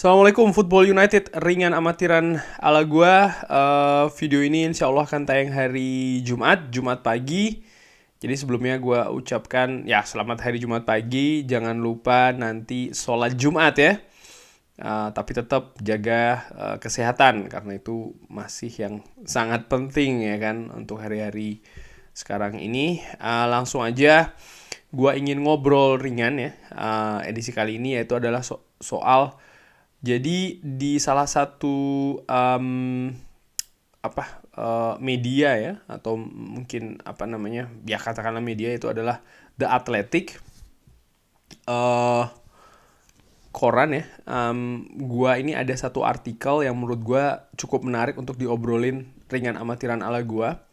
Assalamualaikum Football United, ringan amatiran ala gua. Video ini insya Allah akan tayang hari Jumat pagi. Jadi sebelumnya gua ucapkan ya selamat hari Jumat pagi. Jangan lupa nanti sholat Jumat ya. Tapi tetap jaga kesehatan karena itu masih yang sangat penting ya kan untuk hari-hari sekarang ini. Langsung aja, gua ingin ngobrol ringan ya. Edisi kali ini yaitu adalah soal jadi di salah satu media ya, atau mungkin apa namanya ya, katakanlah media, itu adalah The Athletic, eh koran ya. Gua ini ada satu artikel yang menurut gua cukup menarik untuk diobrolin ringan amatiran ala gua.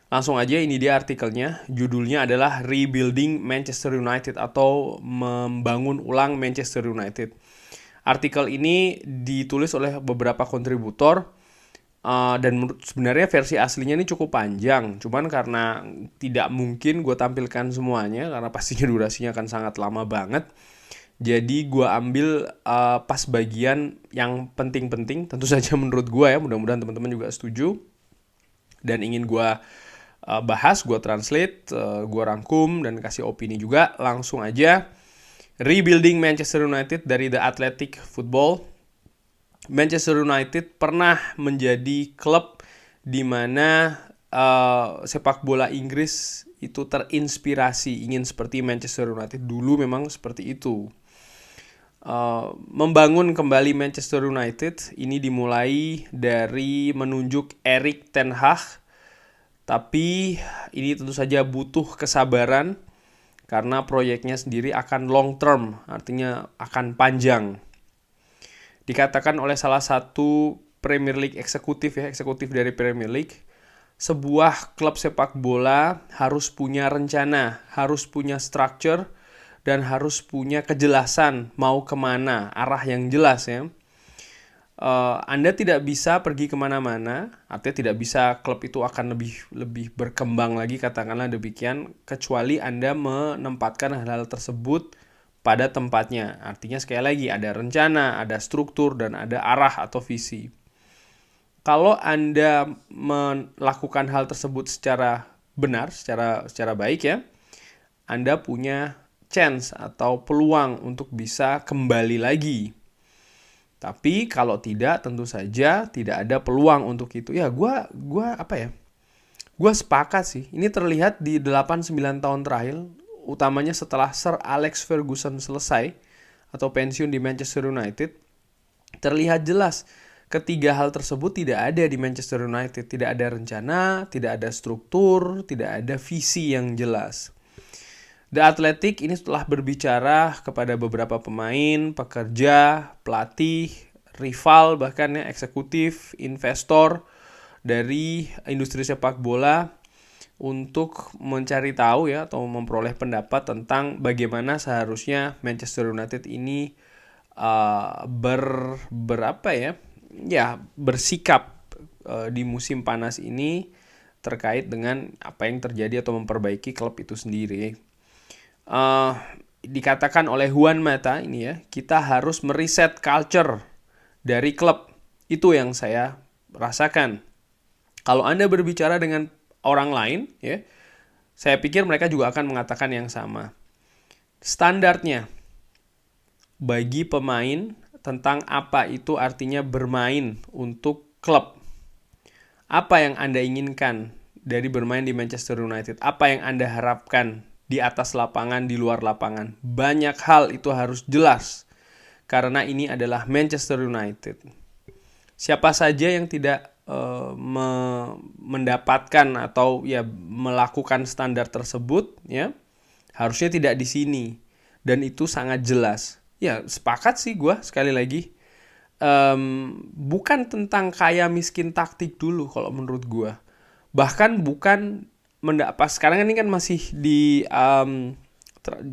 Langsung aja, ini dia artikelnya. Judulnya adalah Rebuilding Manchester United atau membangun ulang Manchester United. Artikel ini ditulis oleh beberapa kontributor, dan sebenarnya versi aslinya ini cukup panjang. Cuman karena tidak mungkin gue tampilkan semuanya karena pastinya durasinya akan sangat lama banget. Jadi gue ambil pas bagian yang penting-penting, tentu saja menurut gue ya. Mudah-mudahan teman-teman juga setuju dan ingin gue bahas, gue translate, gue rangkum dan kasih opini juga. Langsung aja. Rebuilding Manchester United dari The Athletic Football. Manchester United pernah menjadi klub di mana sepak bola Inggris itu terinspirasi ingin seperti Manchester United. Dulu memang seperti itu. Membangun kembali Manchester United ini dimulai dari menunjuk Erik ten Hag. Tapi ini tentu saja butuh kesabaran karena proyeknya sendiri akan long term, artinya akan panjang. Dikatakan oleh salah satu Premier League eksekutif dari Premier League, sebuah klub sepak bola harus punya rencana, harus punya structure, dan harus punya kejelasan mau kemana, arah yang jelas ya. Anda tidak bisa pergi kemana-mana, artinya tidak bisa klub itu akan lebih berkembang lagi, katakanlah demikian, kecuali Anda menempatkan hal-hal tersebut pada tempatnya. Artinya sekali lagi ada rencana, ada struktur, dan ada arah atau visi. Kalau Anda melakukan hal tersebut secara benar, secara baik ya, Anda punya chance atau peluang untuk bisa kembali lagi. Tapi kalau tidak, tentu saja tidak ada peluang untuk itu. Ya, Gue sepakat sih. Ini terlihat di 8-9 tahun terakhir, utamanya setelah Sir Alex Ferguson selesai atau pensiun di Manchester United. Terlihat jelas ketiga hal tersebut tidak ada di Manchester United. Tidak ada rencana, tidak ada struktur, tidak ada visi yang jelas. The Athletic ini setelah berbicara kepada beberapa pemain, pekerja, pelatih, rival, bahkan ya eksekutif, investor dari industri sepak bola untuk mencari tahu ya, atau memperoleh pendapat tentang bagaimana seharusnya Manchester United ini bersikap di musim panas ini terkait dengan apa yang terjadi atau memperbaiki klub itu sendiri. Dikatakan oleh Juan Mata ini ya, kita harus mereset culture dari klub. Itu yang saya rasakan. Kalau Anda berbicara dengan orang lain ya, saya pikir mereka juga akan mengatakan yang sama. Standarnya bagi pemain tentang apa itu artinya bermain untuk klub. Apa yang Anda inginkan dari bermain di Manchester United? Apa yang Anda harapkan di atas lapangan, di luar lapangan? Banyak hal itu harus jelas karena ini adalah Manchester United. Siapa saja yang tidak mendapatkan atau ya melakukan standar tersebut ya, harusnya tidak di sini, dan itu sangat jelas. Ya, sepakat sih gue sekali lagi. Bukan tentang kaya miskin taktik dulu kalau menurut gue. Bahkan bukan pas sekarang ini kan masih di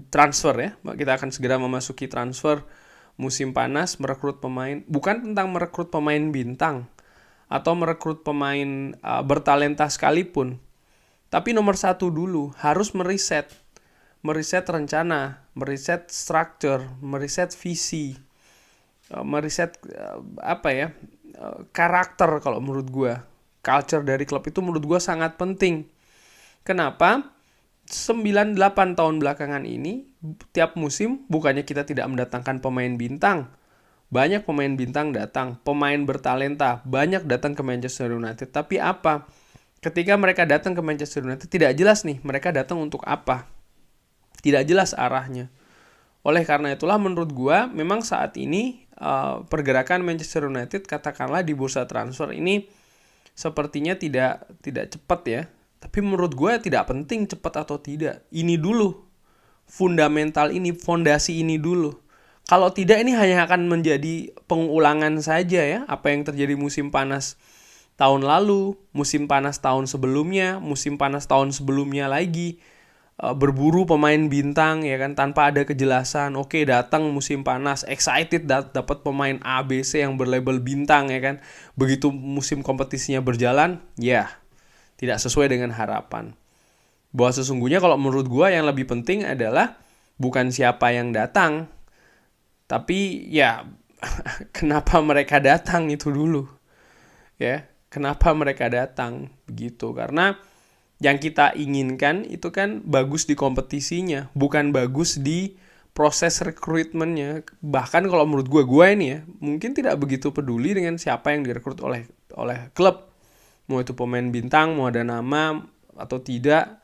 transfer ya. Kita akan segera memasuki transfer musim panas, merekrut pemain. Bukan tentang merekrut pemain bintang atau merekrut pemain bertalenta sekalipun. Tapi nomor satu dulu harus meriset rencana, meriset structure, meriset visi. meriset karakter. Kalau menurut gue culture dari klub itu menurut gue sangat penting. Kenapa? 9-8 tahun belakangan ini tiap musim bukannya kita tidak mendatangkan pemain bintang, banyak pemain bintang datang, pemain bertalenta banyak datang ke Manchester United. Tapi apa? Ketika mereka datang ke Manchester United tidak jelas nih mereka datang untuk apa, tidak jelas arahnya. Oleh karena itulah menurut gua memang saat ini pergerakan Manchester United katakanlah di bursa transfer ini sepertinya tidak cepat ya. Tapi menurut gua tidak penting cepat atau tidak. Ini dulu fundamental ini, fondasi ini dulu. Kalau tidak ini hanya akan menjadi pengulangan saja ya, apa yang terjadi musim panas tahun lalu, musim panas tahun sebelumnya, musim panas tahun sebelumnya lagi. Berburu pemain bintang ya kan tanpa ada kejelasan. Oke, datang musim panas, excited dapat pemain A B C yang berlabel bintang ya kan. Begitu musim kompetisinya berjalan, ya tidak sesuai dengan harapan. Bahwa sesungguhnya kalau menurut gue yang lebih penting adalah bukan siapa yang datang, tapi ya kenapa mereka datang itu dulu. Ya, kenapa mereka datang begitu? Karena yang kita inginkan itu kan bagus di kompetisinya, bukan bagus di proses rekrutmennya. Bahkan kalau menurut gue ini ya, mungkin tidak begitu peduli dengan siapa yang direkrut oleh klub. Mau itu pemain bintang, mau ada nama atau tidak,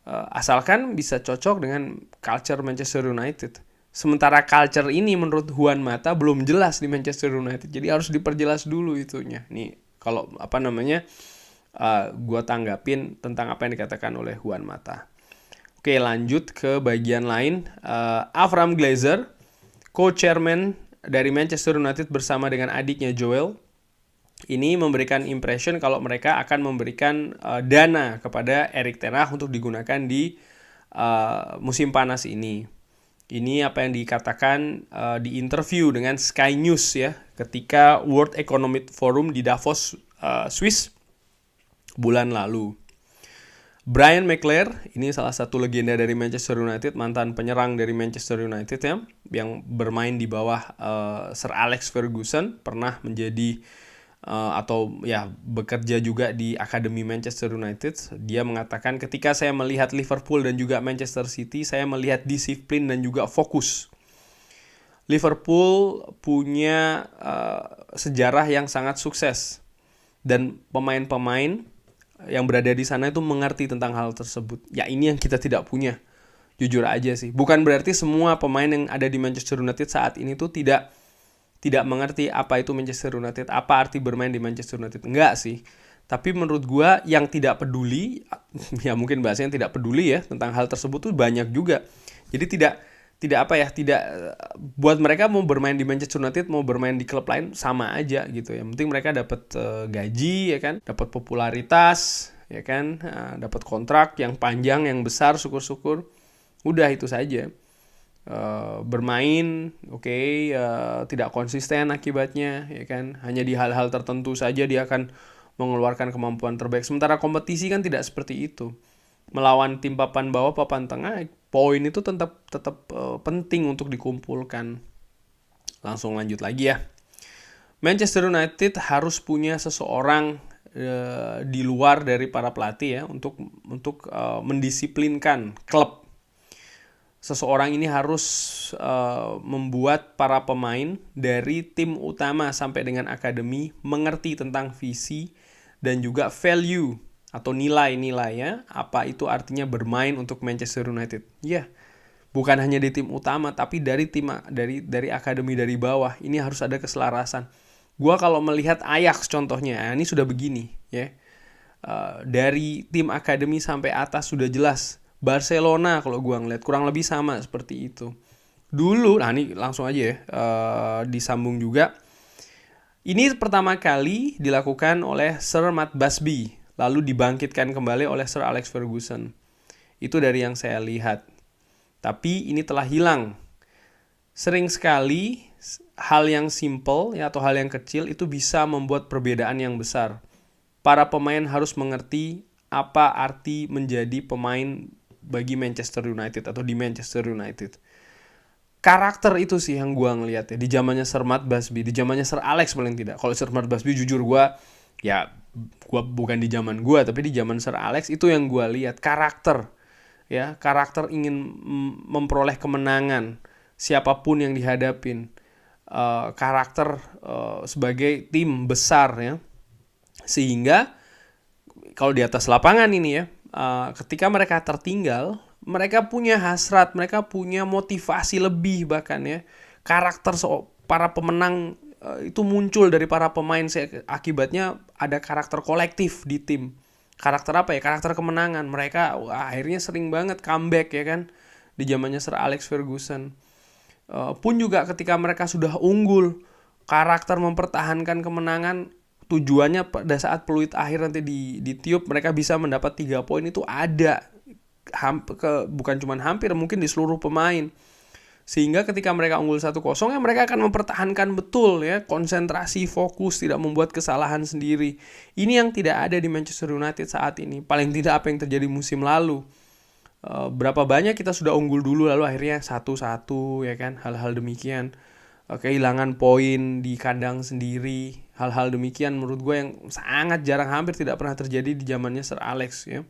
asalkan bisa cocok dengan culture Manchester United. Sementara culture ini menurut Juan Mata belum jelas di Manchester United, jadi harus diperjelas dulu itunya. Nih kalau gue tanggapin tentang apa yang dikatakan oleh Juan Mata. Oke, lanjut ke bagian lain. Avram Glazer, co-chairman dari Manchester United bersama dengan adiknya Joel, ini memberikan impression kalau mereka akan memberikan dana kepada Erik ten Hag untuk digunakan di musim panas ini. Ini apa yang dikatakan di interview dengan Sky News ya, ketika World Economic Forum di Davos, Swiss bulan lalu. Brian McClair, ini salah satu legenda dari Manchester United, mantan penyerang dari Manchester United ya, yang bermain di bawah Sir Alex Ferguson, pernah menjadi atau ya bekerja juga di Akademi Manchester United. Dia mengatakan ketika saya melihat Liverpool dan juga Manchester City, saya melihat disiplin dan juga fokus. Liverpool punya sejarah yang sangat sukses dan pemain-pemain yang berada di sana itu mengerti tentang hal tersebut. Ya ini yang kita tidak punya. Jujur aja sih. Bukan berarti semua pemain yang ada di Manchester United saat ini tuh tidak mengerti apa itu Manchester United, apa arti bermain di Manchester United. Enggak sih. Tapi menurut gue yang tidak peduli, ya mungkin bahasanya tidak peduli ya tentang hal tersebut tuh banyak juga. Jadi tidak buat mereka mau bermain di Manchester United mau bermain di klub lain sama aja gitu. Yang penting mereka dapat gaji ya kan, dapat popularitas ya kan, dapat kontrak yang panjang yang besar, syukur-syukur. Udah itu saja. Bermain tidak konsisten akibatnya ya kan, hanya di hal-hal tertentu saja dia akan mengeluarkan kemampuan terbaik. Sementara kompetisi kan tidak seperti itu. Melawan tim papan bawah, papan tengah, poin itu tetap penting untuk dikumpulkan. Langsung lanjut lagi ya. Manchester United harus punya seseorang di luar dari para pelatih ya untuk mendisiplinkan klub. Seseorang ini harus membuat para pemain dari tim utama sampai dengan akademi mengerti tentang visi dan juga value atau nilai-nilai ya. Apa itu artinya bermain untuk Manchester United? Ya, bukan hanya di tim utama tapi dari akademi dari bawah. Ini harus ada keselarasan. Gua kalau melihat Ajax contohnya, ini sudah begini ya. Dari tim akademi sampai atas sudah jelas. Barcelona kalau gue ngeliat kurang lebih sama seperti itu. Dulu, nah ini langsung aja ya, disambung juga. Ini pertama kali dilakukan oleh Sir Matt Busby, lalu dibangkitkan kembali oleh Sir Alex Ferguson. Itu dari yang saya lihat. Tapi ini telah hilang. Sering sekali hal yang simple ya, atau hal yang kecil itu bisa membuat perbedaan yang besar. Para pemain harus mengerti apa arti menjadi pemain bagi Manchester United atau di Manchester United. karakter itu sih yang gue ngeliat ya di zamannya Sir Matt Busby, di zamannya Sir Alex paling tidak. Kalau Sir Matt Busby jujur ya gue bukan di zaman gue, tapi di zaman Sir Alex itu yang gue lihat karakter, ya karakter ingin memperoleh kemenangan siapapun yang dihadapin. Karakter sebagai tim besar ya, sehingga kalau di atas lapangan ini ya, ketika mereka tertinggal, mereka punya hasrat, mereka punya motivasi lebih bahkan ya. Karakter para pemenang itu muncul dari para pemain, akibatnya ada karakter kolektif di tim. Karakter apa ya? Karakter kemenangan. Mereka akhirnya sering banget comeback ya kan, di zamannya Sir Alex Ferguson. Pun juga ketika mereka sudah unggul, karakter mempertahankan kemenangan, tujuannya pada saat peluit akhir nanti ditiup mereka bisa mendapat 3 poin itu ada, bukan cuma hampir, mungkin di seluruh pemain. Sehingga ketika mereka unggul 1-0 ya mereka akan mempertahankan betul ya, konsentrasi, fokus, tidak membuat kesalahan sendiri. Ini yang tidak ada di Manchester United saat ini. Paling tidak apa yang terjadi musim lalu. Berapa banyak kita sudah unggul dulu lalu akhirnya 1-1 ya kan, hal-hal demikian. Kehilangan poin di kandang sendiri, hal-hal demikian menurut gue yang sangat jarang, hampir tidak pernah terjadi di zamannya Sir Alex ya.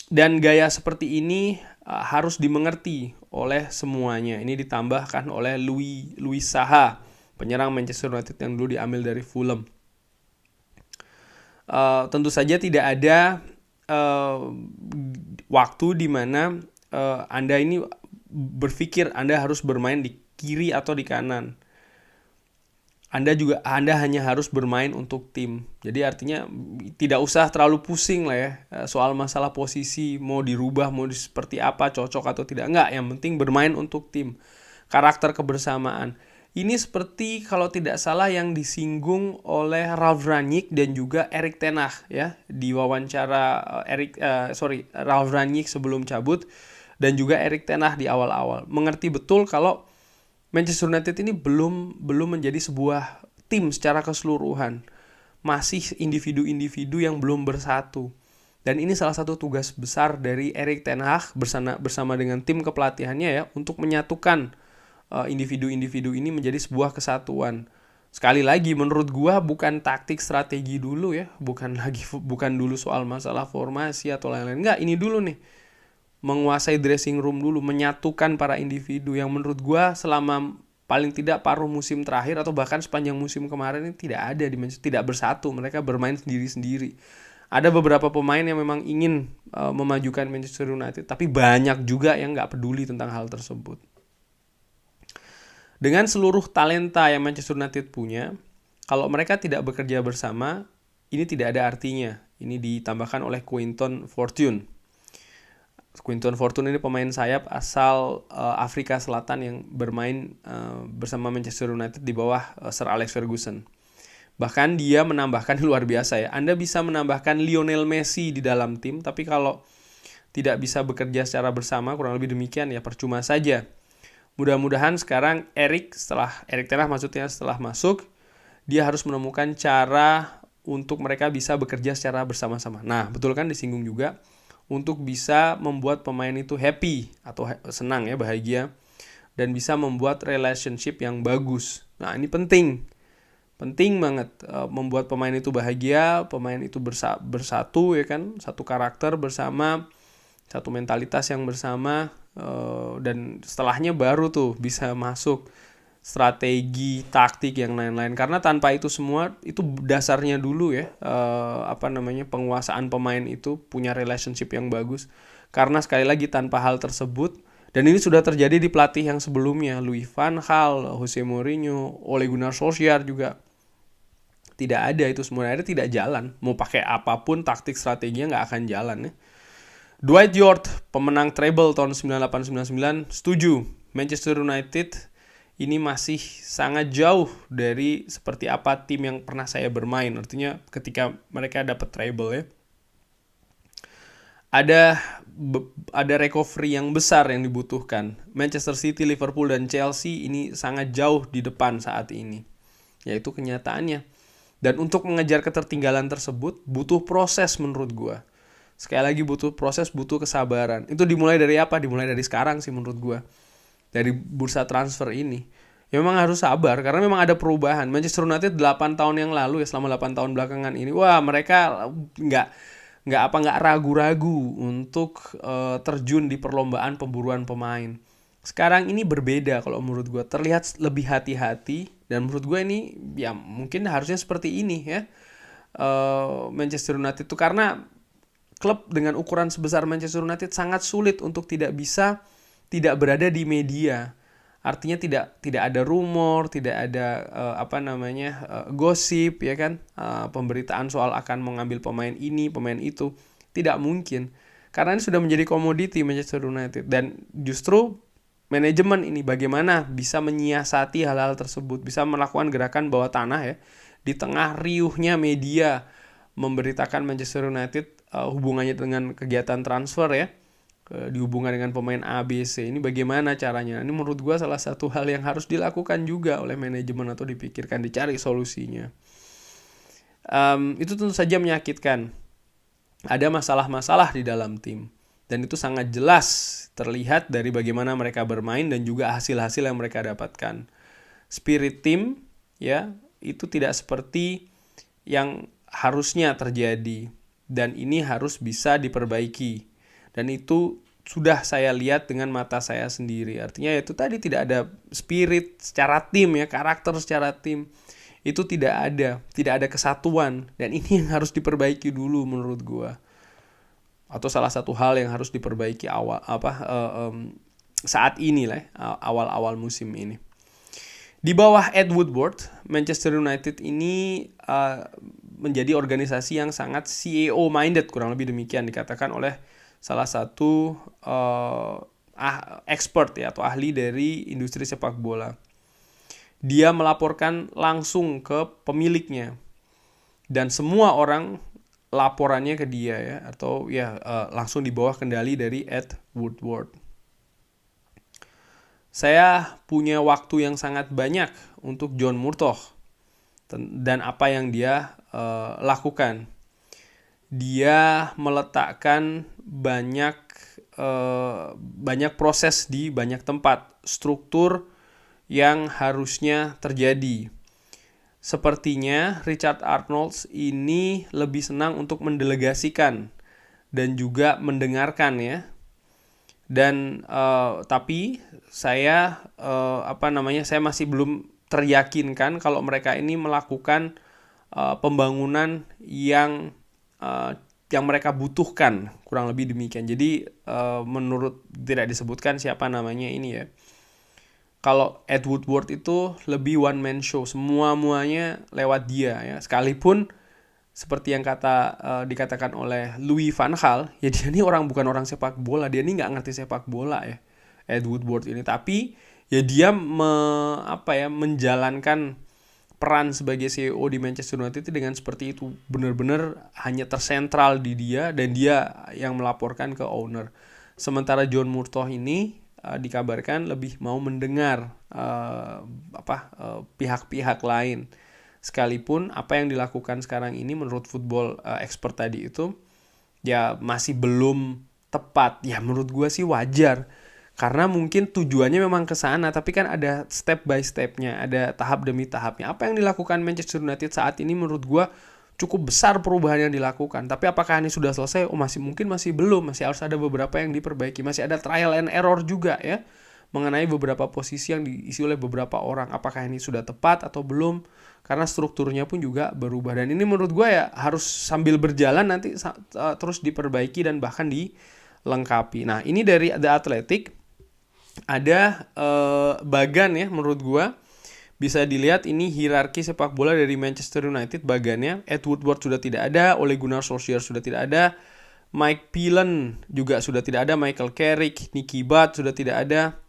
Dan gaya seperti ini harus dimengerti oleh semuanya. Ini ditambahkan oleh Louis Saha, penyerang Manchester United yang dulu diambil dari Fulham. Tentu saja tidak ada waktu di mana Anda ini berpikir Anda harus bermain di kiri atau di kanan. Anda hanya harus bermain untuk tim. Jadi artinya tidak usah terlalu pusing lah ya soal masalah posisi, mau dirubah, mau seperti apa, cocok atau tidak. Enggak, yang penting bermain untuk tim. Karakter kebersamaan. Ini seperti kalau tidak salah yang disinggung oleh Ralf Rangnick dan juga Erik ten Hag ya di wawancara Ralf Rangnick sebelum cabut dan juga Erik ten Hag di awal-awal. Mengerti betul kalau Manchester United ini belum menjadi sebuah tim secara keseluruhan. Masih individu-individu yang belum bersatu. Dan ini salah satu tugas besar dari Erik ten Hag bersama dengan tim kepelatihannya ya, untuk menyatukan individu-individu ini menjadi sebuah kesatuan. Sekali lagi menurut gua bukan taktik strategi dulu ya, bukan dulu soal masalah formasi atau lain-lain. Enggak, ini dulu nih. Menguasai dressing room dulu, menyatukan para individu yang menurut gua selama paling tidak paruh musim terakhir atau bahkan sepanjang musim kemarin ini tidak ada tidak bersatu, mereka bermain sendiri-sendiri. Ada beberapa pemain yang memang ingin memajukan Manchester United, tapi banyak juga yang nggak peduli tentang hal tersebut. Dengan seluruh talenta yang Manchester United punya, kalau mereka tidak bekerja bersama, ini tidak ada artinya. Ini ditambahkan oleh Quinton Fortune. Quinton Fortune ini pemain sayap asal Afrika Selatan yang bermain bersama Manchester United di bawah Sir Alex Ferguson. Bahkan dia menambahkan luar biasa ya. Anda bisa menambahkan Lionel Messi di dalam tim, tapi kalau tidak bisa bekerja secara bersama, kurang lebih demikian ya, percuma saja. Mudah-mudahan sekarang Erik ten Hag maksudnya setelah masuk, dia harus menemukan cara untuk mereka bisa bekerja secara bersama-sama. Nah, betul kan disinggung juga, untuk bisa membuat pemain itu happy atau senang ya, bahagia, dan bisa membuat relationship yang bagus. Nah, ini penting banget, membuat pemain itu bahagia, pemain itu bersatu ya kan, satu karakter bersama, satu mentalitas yang bersama, dan setelahnya baru tuh bisa masuk strategi, taktik yang lain-lain. Karena tanpa itu semua, itu dasarnya dulu ya, penguasaan pemain itu punya relationship yang bagus. Karena sekali lagi tanpa hal tersebut, dan ini sudah terjadi di pelatih yang sebelumnya, Louis van Gaal, Jose Mourinho, Ole Gunnar Solskjaer juga. Tidak ada itu semua, akhirnya tidak jalan. Mau pakai apapun taktik strateginya nggak akan jalan ya. Dwight York, pemenang treble tahun 98-99, setuju. Manchester United ini masih sangat jauh dari seperti apa tim yang pernah saya bermain. Artinya ketika mereka dapat treble ya, ada recovery yang besar yang dibutuhkan. Manchester City, Liverpool, dan Chelsea ini sangat jauh di depan saat ini. Yaitu kenyataannya. Dan untuk mengejar ketertinggalan tersebut butuh proses menurut gua. Sekali lagi butuh proses, butuh kesabaran. Itu dimulai dari apa? Dimulai dari sekarang sih menurut gue. Dari bursa transfer ini. Ya memang harus sabar karena memang ada perubahan. Manchester United 8 tahun yang lalu ya, selama 8 tahun belakangan ini, wah mereka nggak ragu-ragu untuk terjun di perlombaan pemburuan pemain. Sekarang ini berbeda kalau menurut gue, terlihat lebih hati-hati dan menurut gue ini ya mungkin harusnya seperti ini ya. Manchester United itu karena klub dengan ukuran sebesar Manchester United sangat sulit untuk tidak berada di media. Artinya tidak ada rumor, tidak ada gosip ya kan, pemberitaan soal akan mengambil pemain ini, pemain itu, tidak mungkin. Karena ini sudah menjadi komoditi Manchester United dan justru manajemen ini bagaimana bisa menyiasati hal-hal tersebut, bisa melakukan gerakan bawah tanah ya di tengah riuhnya media memberitakan Manchester United hubungannya dengan kegiatan transfer ya, dihubungkan dengan pemain A, B, C. Ini bagaimana caranya? Ini menurut gue salah satu hal yang harus dilakukan juga oleh manajemen atau dipikirkan, dicari solusinya. Itu tentu saja menyakitkan. Ada masalah-masalah di dalam tim. Dan itu sangat jelas terlihat dari bagaimana mereka bermain dan juga hasil-hasil yang mereka dapatkan. Spirit tim ya, itu tidak seperti yang harusnya terjadi. Dan ini harus bisa diperbaiki. Dan itu sudah saya lihat dengan mata saya sendiri. Artinya itu tadi tidak ada spirit secara tim ya, karakter secara tim. Itu tidak ada kesatuan. Dan ini yang harus diperbaiki dulu menurut gua. Atau salah satu hal yang harus diperbaiki saat ini lah, awal-awal musim ini. Di bawah Ed Woodward, Manchester United ini menjadi organisasi yang sangat CEO minded, kurang lebih demikian dikatakan oleh salah satu expert ya atau ahli dari industri sepak bola. Dia melaporkan langsung ke pemiliknya dan semua orang laporannya ke dia ya, atau ya langsung di bawah kendali dari Ed Woodward. Saya punya waktu yang sangat banyak untuk John Murtough dan apa yang dia lakukan. Dia meletakkan banyak proses di banyak tempat, struktur yang harusnya terjadi. Sepertinya Richard Arnold ini lebih senang untuk mendelegasikan dan juga mendengarkan ya. Dan tapi saya saya masih belum teryakinkan kalau mereka ini melakukan pembangunan yang mereka butuhkan, kurang lebih demikian. Jadi menurut, tidak disebutkan siapa namanya ini ya. Kalau Ed Woodward itu lebih one man show, muanya lewat dia ya. Sekalipun seperti yang dikatakan oleh Louis van Gaal, ya dia ini bukan orang sepak bola, dia ini nggak ngerti sepak bola ya, Ed Woodward ini. Tapi ya dia menjalankan peran sebagai CEO di Manchester United dengan seperti itu, benar-benar hanya tersentral di dia dan dia yang melaporkan ke owner. Sementara John Murtough ini dikabarkan lebih mau mendengar pihak-pihak lain. Sekalipun apa yang dilakukan sekarang ini menurut football expert tadi itu ya masih belum tepat. Ya menurut gue sih wajar. Karena mungkin tujuannya memang ke sana, tapi kan ada step by stepnya, ada tahap demi tahapnya. Apa yang dilakukan Manchester United saat ini menurut gue cukup besar perubahan yang dilakukan. Tapi apakah ini sudah selesai? Masih belum. Masih harus ada beberapa yang diperbaiki. Masih ada trial and error juga ya, mengenai beberapa posisi yang diisi oleh beberapa orang. Apakah ini sudah tepat atau belum? Karena strukturnya pun juga berubah. Dan ini menurut gue ya harus sambil berjalan nanti terus diperbaiki dan bahkan dilengkapi. Nah ini dari The Athletic. Ada bagan ya menurut gue. Bisa dilihat ini hierarki sepak bola dari Manchester United bagannya. Ed Woodward sudah tidak ada, Ole Gunnar Solskjaer sudah tidak ada, Mike Phelan juga sudah tidak ada, Michael Carrick, Nicky Butt sudah tidak ada,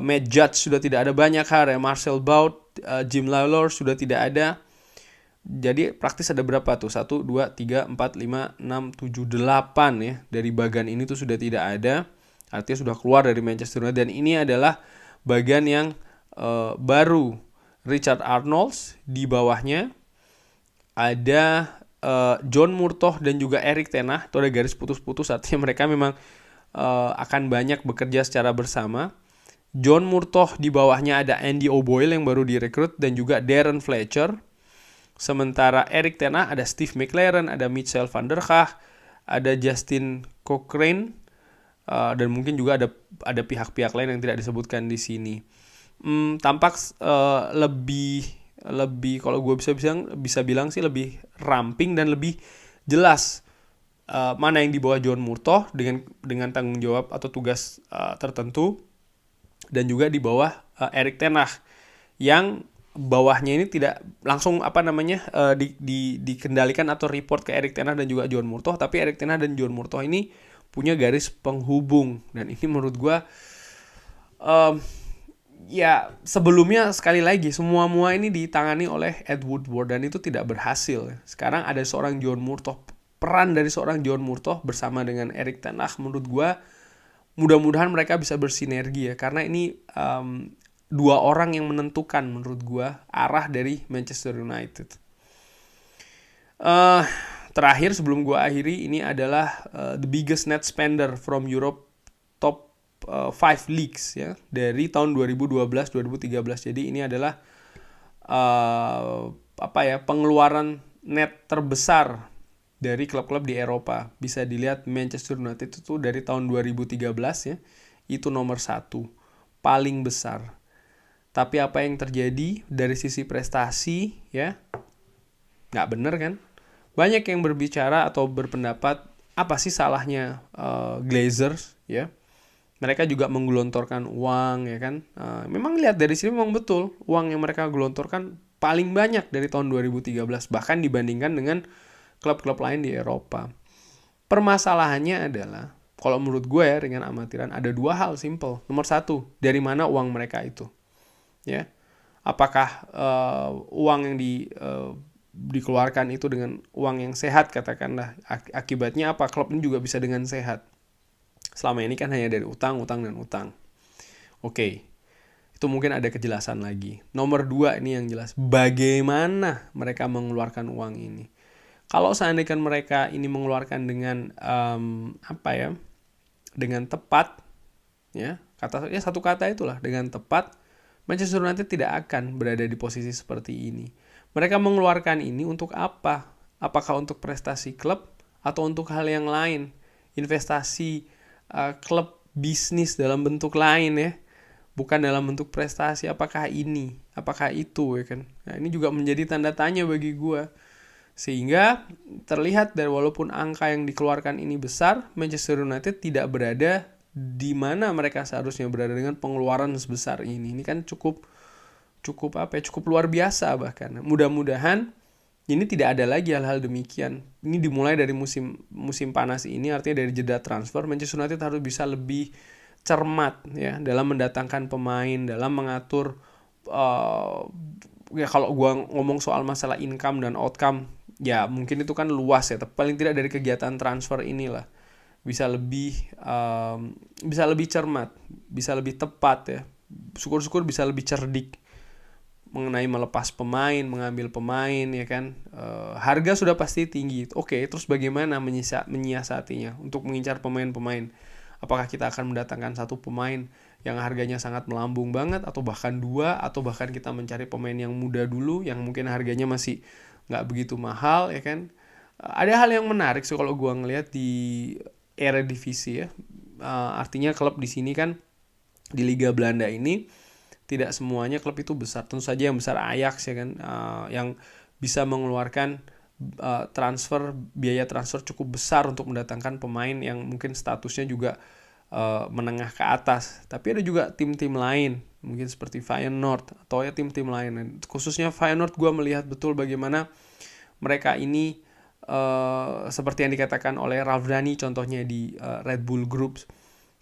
Matt Judge sudah tidak ada, banyak hal ya, Marcel Bout, Jim Lawlor sudah tidak ada. Jadi praktis ada berapa tuh? 1, 2, 3, 4, 5, 6, 7, 8 ya. Dari bagan ini tuh sudah tidak ada. Artinya sudah keluar dari Manchester United. Dan ini adalah bagan yang baru. Richard Arnold, di bawahnya ada John Murtough dan juga Erik ten Hag itu ada garis putus-putus, artinya mereka memang akan banyak bekerja secara bersama. John Murtough di bawahnya ada Andy O'Boyle yang baru direkrut dan juga Darren Fletcher. Sementara Erik ten Hag ada Steve McLaren, ada Michel van der Gaag, ada Justin Cochrane, dan mungkin juga ada pihak-pihak lain yang tidak disebutkan di sini. Tampak lebih kalau gue bisa bilang sih lebih ramping dan lebih jelas mana yang di bawah John Murtough dengan tanggung jawab atau tugas tertentu, dan juga di bawah Erik ten Hag yang bawahnya ini tidak langsung dikendalikan atau report ke Erik ten Hag dan juga John Murtough, tapi Erik ten Hag dan John Murtough ini punya garis penghubung, dan ini menurut gue ya sebelumnya sekali lagi semua ini ditangani oleh Ed Woodward dan itu tidak berhasil. Sekarang ada seorang John Murtough, peran dari seorang John Murtough bersama dengan Erik ten Hag menurut gue mudah-mudahan mereka bisa bersinergi ya, karena ini dua orang yang menentukan menurut gue arah dari Manchester United. Terakhir sebelum gue akhiri, ini adalah the biggest net spender from Europe top 5 leagues ya dari tahun 2012-2013. Jadi ini adalah pengeluaran net terbesar dari klub-klub di Eropa. Bisa dilihat Manchester United itu dari tahun 2013 ya, itu nomor 1, paling besar. Tapi apa yang terjadi dari sisi prestasi ya, nggak bener kan? Banyak yang berbicara atau berpendapat apa sih salahnya Glazers ya? Mereka juga menggelontorkan uang ya kan. Memang lihat dari sini memang betul uang yang mereka gelontorkan paling banyak dari tahun 2013, bahkan dibandingkan dengan klub-klub lain di Eropa. Permasalahannya adalah, kalau menurut gue ya dengan amatiran, ada dua hal simple. Nomor 1, dari mana uang mereka itu? Ya, apakah uang yang dikeluarkan itu dengan uang yang sehat katakanlah? Akibatnya apa? Klub ini juga bisa dengan sehat. Selama ini kan hanya dari utang. Oke. Itu mungkin ada kejelasan lagi. Nomor 2 ini yang jelas. Bagaimana mereka mengeluarkan uang ini? Kalau seandainya mereka ini mengeluarkan dengan dengan tepat, ya satu kata itulah, dengan tepat, Manchester United tidak akan berada di posisi seperti ini. Mereka mengeluarkan ini untuk apa? Apakah untuk prestasi klub atau untuk hal yang lain? Investasi klub bisnis dalam bentuk lain ya, bukan dalam bentuk prestasi. Apakah ini? Apakah itu ya kan? Nah, ini juga menjadi tanda tanya bagi gue. Sehingga terlihat dari walaupun angka yang dikeluarkan ini besar, Manchester United tidak berada di mana mereka seharusnya berada dengan pengeluaran sebesar ini. Ini kan cukup luar biasa bahkan. Mudah-mudahan ini tidak ada lagi hal-hal demikian. Ini dimulai dari musim panas ini, artinya dari jeda transfer, Manchester United harus bisa lebih cermat ya dalam mendatangkan pemain, dalam mengatur ya kalau gua ngomong soal masalah income dan outcome, ya mungkin itu kan luas ya, tapi paling tidak dari kegiatan transfer inilah bisa lebih cermat, bisa lebih tepat ya. Syukur-syukur bisa lebih cerdik mengenai melepas pemain, mengambil pemain ya kan. Harga sudah pasti tinggi. Oke, terus bagaimana menyiasatinya untuk mengincar pemain-pemain? Apakah kita akan mendatangkan satu pemain yang harganya sangat melambung banget, atau bahkan 2, atau bahkan kita mencari pemain yang muda dulu yang mungkin harganya masih nggak begitu mahal ya kan. Ada hal yang menarik sih kalau gue ngelihat di Eredivisie ya. Artinya klub di sini kan di Liga Belanda ini tidak semuanya klub itu besar. Tentu saja yang besar Ajax ya kan, yang bisa mengeluarkan biaya transfer cukup besar untuk mendatangkan pemain yang mungkin statusnya juga menengah ke atas. Tapi ada juga tim-tim lain, mungkin seperti Feyenoord atau ya tim-tim lain. Dan khususnya Feyenoord, gue melihat betul bagaimana mereka ini seperti yang dikatakan oleh Ravdani contohnya di Red Bull Group.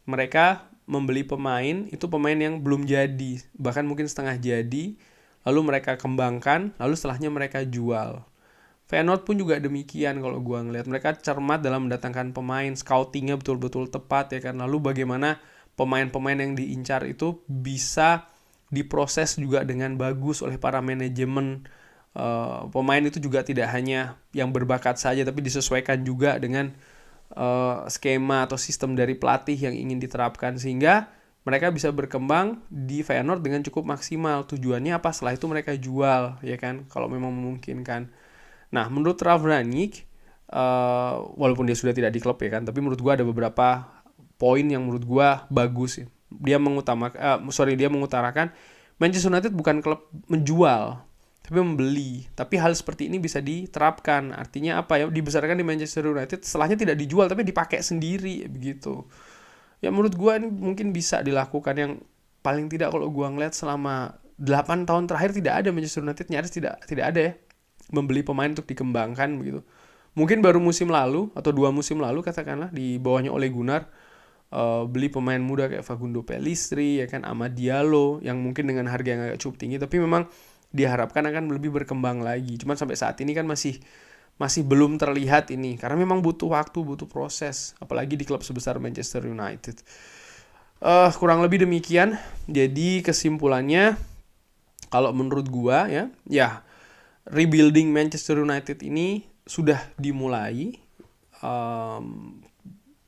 Mereka membeli pemain, itu pemain yang belum jadi, bahkan mungkin setengah jadi, lalu mereka kembangkan, lalu setelahnya mereka jual. Feyenoord pun juga demikian kalau gue ngelihat. Mereka cermat dalam mendatangkan pemain, scoutingnya betul-betul tepat ya kan. Lalu bagaimana pemain-pemain yang diincar itu bisa diproses juga dengan bagus oleh para manajemen Pemain itu juga tidak hanya yang berbakat saja, tapi disesuaikan juga dengan skema atau sistem dari pelatih yang ingin diterapkan, sehingga mereka bisa berkembang di Feyenoord dengan cukup maksimal. Tujuannya apa? Setelah itu mereka jual, ya kan, kalau memang memungkinkan. Nah, menurut Ralf Rangnick, walaupun dia sudah tidak di klub ya kan, tapi menurut gue ada beberapa poin yang menurut gue bagus. Dia mengutarakan Manchester United bukan klub menjual, tapi membeli. Tapi hal seperti ini bisa diterapkan. Artinya apa ya? Dibesarkan di Manchester United, setelahnya tidak dijual tapi dipakai sendiri begitu. Ya menurut gue ini mungkin bisa dilakukan. Yang paling tidak kalau gue ngeliat selama 8 tahun terakhir tidak ada Manchester United, nyaris tidak ada ya membeli pemain untuk dikembangkan begitu. Mungkin baru musim lalu atau 2 musim lalu katakanlah di bawahnya Ole Gunnar, beli pemain muda kayak Facundo Pellistri, ya kan, Amad Diallo yang mungkin dengan harga yang agak cukup tinggi, tapi memang diharapkan akan lebih berkembang lagi. Cuman sampai saat ini kan masih belum terlihat ini, karena memang butuh waktu, butuh proses, apalagi di klub sebesar Manchester United. Kurang lebih demikian. Jadi kesimpulannya, kalau menurut gua ya rebuilding Manchester United ini sudah dimulai.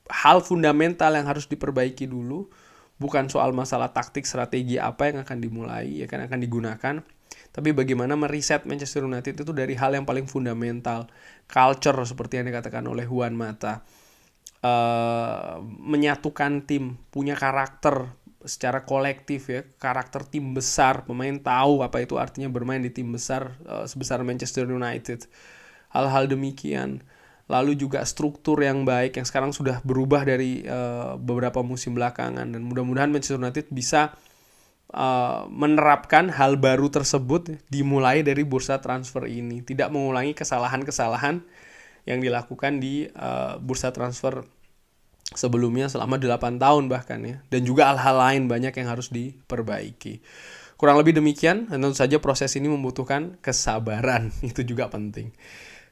Hal fundamental yang harus diperbaiki dulu, bukan soal masalah taktik, strategi apa yang akan dimulai, ya kan, akan digunakan, tapi bagaimana meriset Manchester United itu dari hal yang paling fundamental, culture seperti yang dikatakan oleh Juan Mata, menyatukan tim, punya karakter secara kolektif ya, karakter tim besar, pemain tahu apa itu artinya bermain di tim besar sebesar Manchester United, hal-hal demikian. Lalu juga struktur yang baik yang sekarang sudah berubah dari beberapa musim belakangan, dan mudah-mudahan Manchester United bisa menerapkan hal baru tersebut dimulai dari bursa transfer ini, tidak mengulangi kesalahan-kesalahan yang dilakukan di bursa transfer sebelumnya selama 8 tahun bahkan ya, dan juga hal-hal lain banyak yang harus diperbaiki. Kurang lebih demikian, dan tentu saja proses ini membutuhkan kesabaran, itu juga penting.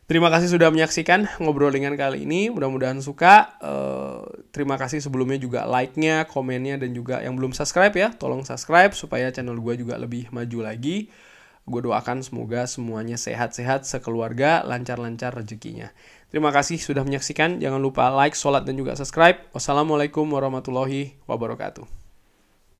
Terima kasih sudah menyaksikan ngobrolingan kali ini, mudah-mudahan suka. Terima kasih sebelumnya juga like-nya, komennya, dan juga yang belum subscribe ya, tolong subscribe supaya channel gue juga lebih maju lagi. Gue doakan semoga semuanya sehat-sehat, sekeluarga, lancar-lancar rezekinya. Terima kasih sudah menyaksikan, jangan lupa like, sholat, dan juga subscribe. Wassalamualaikum warahmatullahi wabarakatuh.